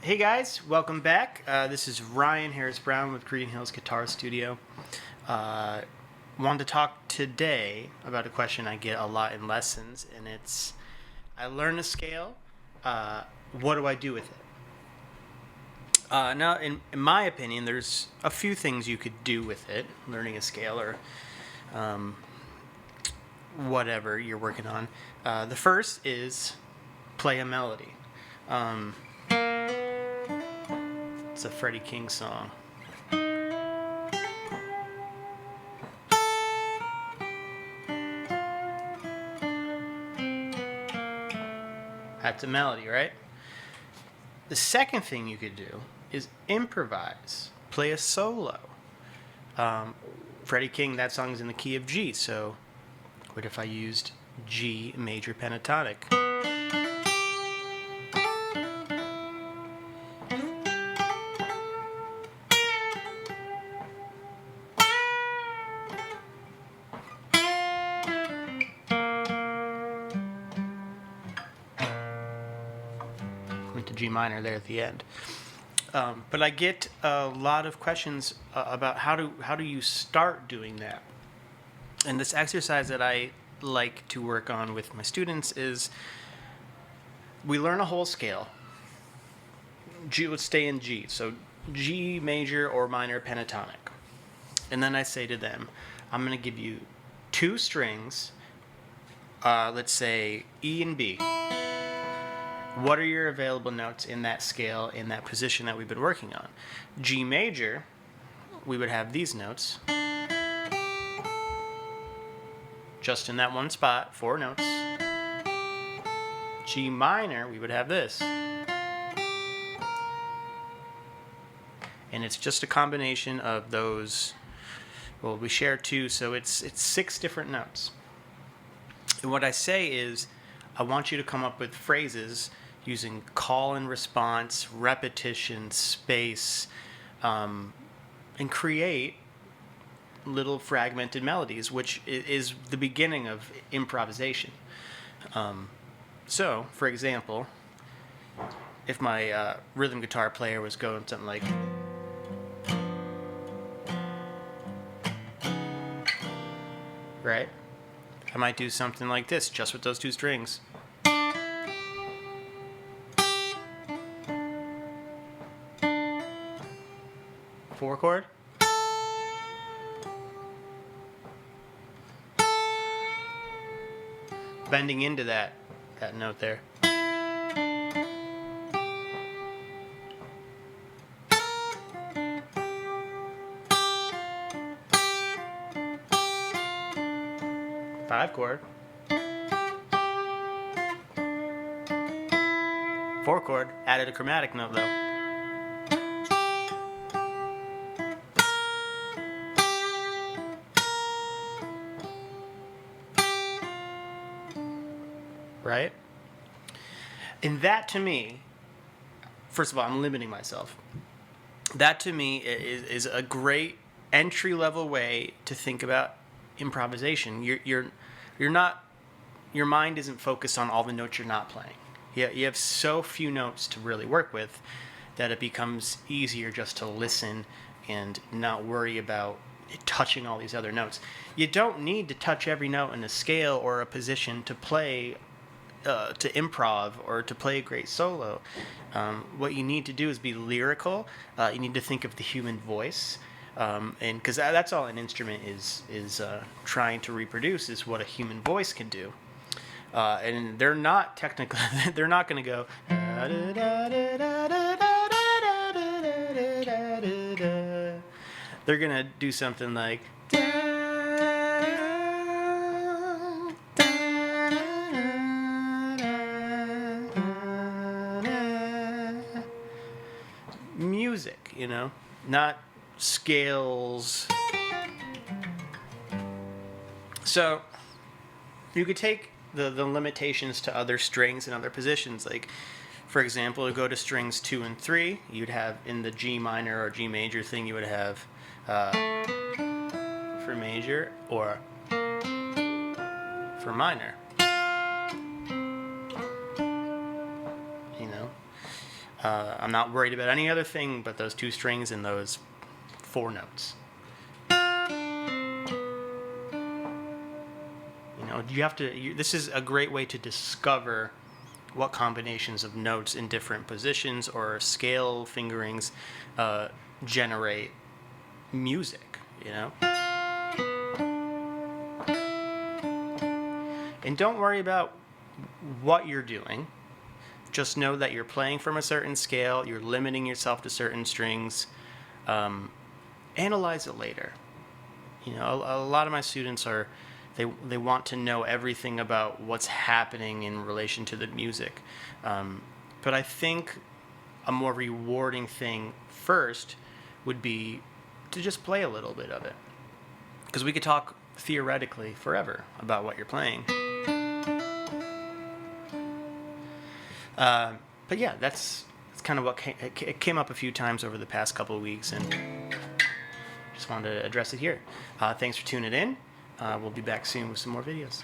Hey guys, welcome back. This is Ryan Harris Brown with Green Hills Guitar Studio. Wanted to talk today about a question I get a lot in lessons, and it's I learn a scale. What do I do with it? Now, in my opinion, there's a few things you could do with it, learning a scale or whatever you're working on. The first is play a melody. It's a Freddie King song. That's a melody, right? The second thing you could do is improvise, play a solo. Freddie King, that song is in the key of G, so what if I used G major pentatonic? Went to G minor there at the end. But I get a lot of questions about how do you start doing that. And this exercise that I like to work on with my students is we learn a whole scale. G, let's stay in G. So G major or minor pentatonic. And then I say to them, I'm going to give you two strings, let's say E and B. What are your available notes in that scale, in that position that we've been working on? G major, we would have these notes. Just in that one spot, 4 notes. G minor, we would have this. And it's just a combination of those, well, we share 2, so it's 6 different notes. And what I say is, I want you to come up with phrases using call and response, repetition, space, and create little fragmented melodies, which is the beginning of improvisation. So, for example, if my rhythm guitar player was going something like, right? I might do something like this, just with those 2 strings. 4 chord. Bending into that note there. Five chord. 4 chord. Added a chromatic note though. Right? And that to me, first of all, I'm limiting myself. That to me is a great entry level way to think about improvisation. You're not, your mind isn't focused on all the notes you're not playing. You have so few notes to really work with that it becomes easier just to listen and not worry about touching all these other notes. You don't need to touch every note in a scale or a position to play to improv or to play a great solo. What you need to do is be lyrical. You need to think of the human voice, and because that's all an instrument is trying to reproduce, is what a human voice can do. And they're not technically, they're not going to go. They're going to do something like. Music, not scales. So you could take the limitations to other strings and other positions. Like, for example, to go to strings 2 and 3, you'd have in the G minor or G major thing, you would have for major or for minor. I'm not worried about any other thing but those two strings and those four notes. You know, this is a great way to discover what combinations of notes in different positions or scale fingerings generate music, you know? And don't worry about what you're doing. Just know that you're playing from a certain scale, you're limiting yourself to certain strings. Analyze it later. You know, a lot of my students they want to know everything about what's happening in relation to the music. But I think a more rewarding thing first would be to just play a little bit of it. Because we could talk theoretically forever about what you're playing. But yeah, that's kind of what it came up a few times over the past couple of weeks, and just wanted to address it here. Thanks for tuning in. We'll be back soon with some more videos.